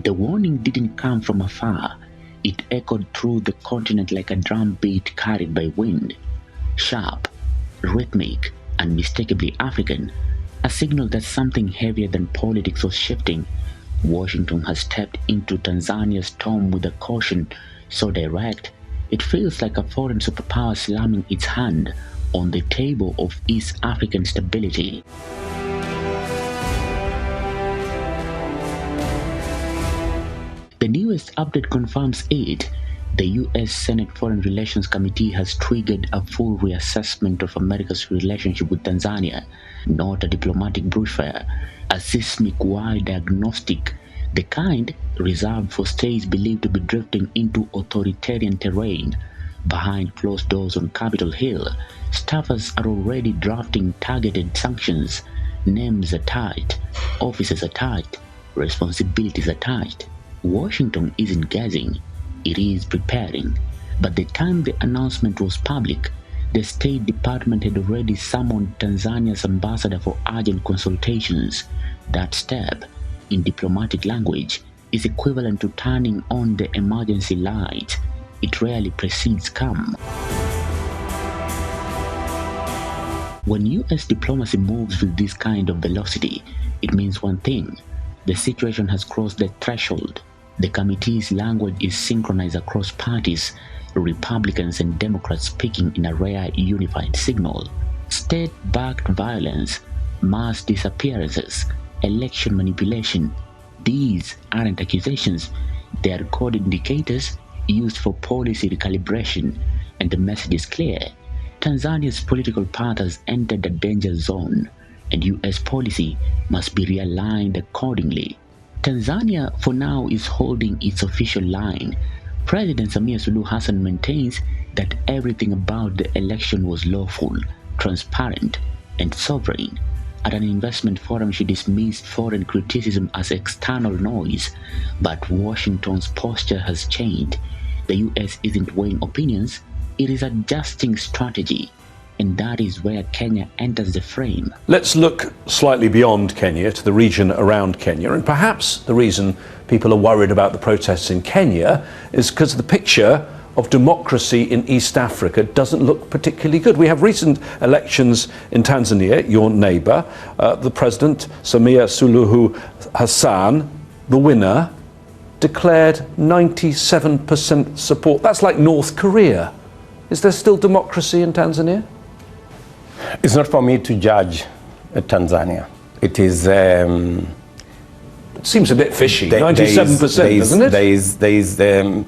The warning didn't come from afar. It echoed through the continent like a drum beat carried by wind. Sharp, rhythmic, unmistakably African, a signal that something heavier than politics was shifting. Washington has stepped into Tanzania's storm with a caution so direct, it feels like a foreign superpower slamming its hand on the table of East African stability. The newest update confirms it. The U.S. Senate Foreign Relations Committee has triggered a full reassessment of America's relationship with Tanzania, not a diplomatic brushfire, a seismic-wide diagnostic, the kind reserved for states believed to be drifting into authoritarian terrain. Behind closed doors on Capitol Hill, staffers are already drafting targeted sanctions. Names are tight, offices are tight, responsibilities are tight. Washington isn't guessing, it is preparing. But the time the announcement was public, the State Department had already summoned Tanzania's ambassador for urgent consultations. That step, in diplomatic language, is equivalent to turning on the emergency light. It rarely precedes calm. When US diplomacy moves with this kind of velocity, it means one thing: the situation has crossed the threshold. The committee's language is synchronized across parties, Republicans and Democrats speaking in a rare unified signal. State-backed violence, mass disappearances, election manipulation. These aren't accusations, they are code indicators used for policy recalibration, and the message is clear. Tanzania's political path has entered a danger zone, and US policy must be realigned accordingly. Tanzania, for now, is holding its official line. President Samia Suluhu maintains that everything about the election was lawful, transparent, and sovereign. At an investment forum, she dismissed foreign criticism as external noise, but Washington's posture has changed. The US isn't weighing opinions, it is adjusting strategy. And that is where Kenya enters the frame. Let's look slightly beyond Kenya to the region around Kenya. And perhaps the reason people are worried about the protests in Kenya is because the picture of democracy in East Africa doesn't look particularly good. We have recent elections in Tanzania, your neighbour. The president, Samia Suluhu Hassan, the winner, declared 97% support. That's like North Korea. Is there still democracy in Tanzania? It's not for me to judge Tanzania. It is. It seems a bit fishy. 97%, doesn't it?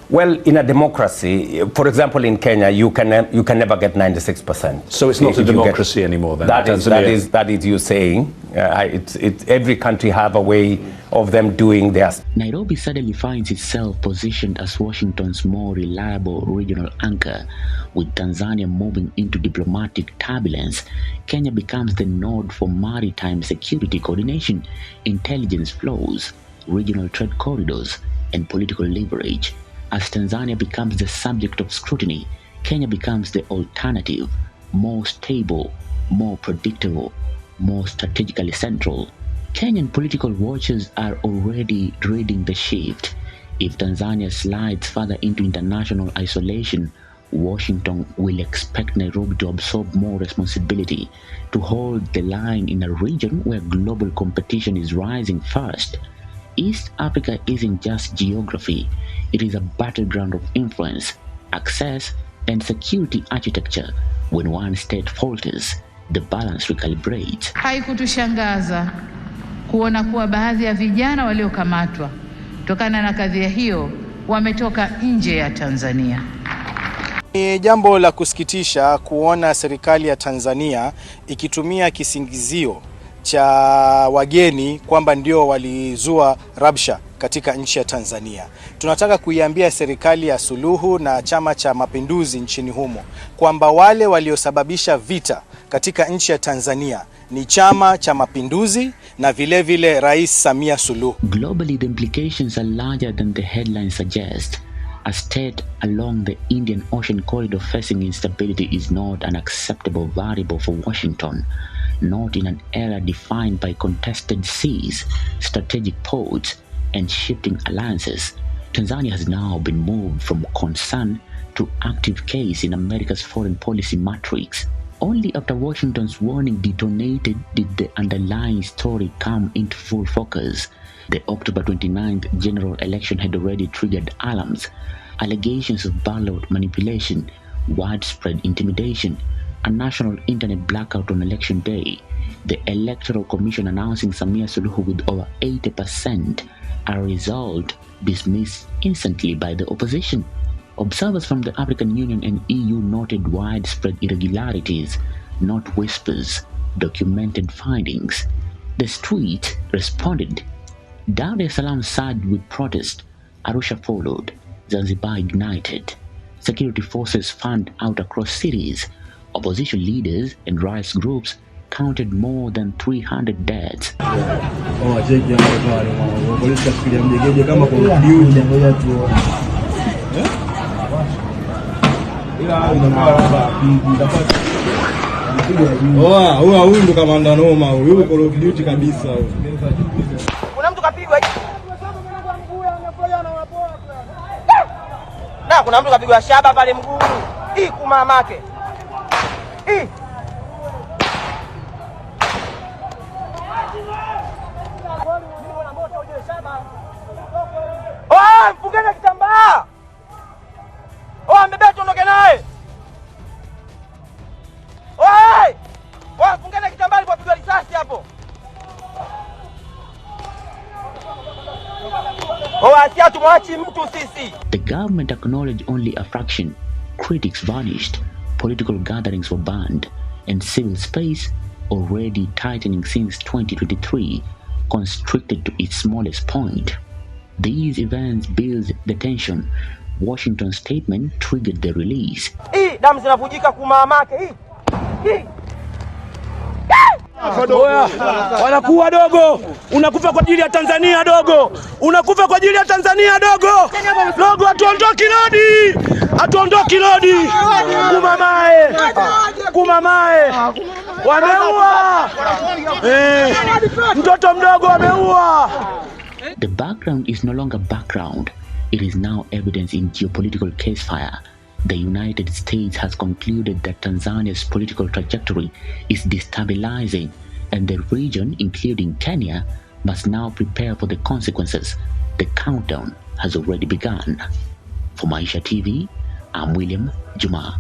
Well, in a democracy, for example, in Kenya, you can never get 96%. So it's not a democracy anymore, then. That is you saying. Every country have a way of them doing theirs. Nairobi suddenly finds itself positioned as Washington's more reliable regional anchor. With Tanzania moving into diplomatic turbulence, Kenya becomes the node for maritime security coordination, intelligence flows, regional trade corridors, and political leverage. As Tanzania becomes the subject of scrutiny, Kenya becomes the alternative, more stable, more predictable, more strategically central. Kenyan political watchers are already reading the shift. If Tanzania slides further into international isolation, Washington will expect Nairobi to absorb more responsibility, to hold the line in a region where global competition is rising fast. East Africa isn't just geography, it is a battleground of influence, access, and security architecture. When one state falters, the balance recalibrates. Haikutushangaza kuona kuwa baadhi ya vijana waliokamatwa kutokana na kadhia hiyo wametoka nje ya Tanzania. Ni jambo la kusikitisha kuona serikali ya Tanzania ikitumia kisingizio cha wageni kwamba ndio walizua rabsha katika nchi ya Tanzania. Tunataka kuiambia serikali ya Suluhu na Chama cha Mapinduzi nchini humo kwamba wale waliosababisha vita katika nchi ya Tanzania ni Chama cha Mapinduzi na vile Rais Samia Suluhu. Globally, the implications are larger than the headlines suggest. A state along the Indian Ocean corridor facing instability is not an acceptable variable for Washington, not in an era defined by contested seas, strategic ports, and shifting alliances, Tanzania has now been moved from concern to active case in America's foreign policy matrix. Only after Washington's warning detonated did the underlying story come into full focus. The October 29th general election had already triggered alarms. Allegations of ballot manipulation, widespread intimidation, a national internet blackout on election day, the Electoral Commission announcing Samia Suluhu with over 80%, a result dismissed instantly by the opposition. Observers from the African Union and EU noted widespread irregularities, not whispers, documented findings. The street responded. Dar es Salaam surged with protest, Arusha followed, Zanzibar ignited. Security forces fanned out across cities. Opposition leaders and rights groups counted more than 300 deaths. Huyu ndo kamanda noma huyu, yuko Call of Duty kabisa huyu. Kuna mtu kapigwa na kuna mtu kapigwa shaba pale mguu. Hii kumamake. Hii. Oh, mfungeni kitambaa. Oh, mbebe tuondoke naye. Oi! Oh, mfungeni kitambaa alipopigwa risasi hapo. Oh, asia tumwachi mtu sisi. The government acknowledged only a fraction. Critics vanished. Political gatherings were banned, and civil space, already tightening since 2023, constricted to its smallest point. These events built the tension. Washington's statement triggered the release. Hii damu zinavujika kumamake hii. Hii. Wanakuwa dogo, unakufa kwa ajili ya Tanzania dogo, unakufa kwa ajili ya Tanzania dogo, dogo atuondoki lodi, atuondoki lodi, kumamae, wameua, mtoto mdogo wameua. The background is no longer background, it is now evidence in geopolitical casefire. The United States has concluded that Tanzania's political trajectory is destabilizing, and the region, including Kenya, must now prepare for the consequences. The countdown has already begun. For Maisha TV, I'm William Juma.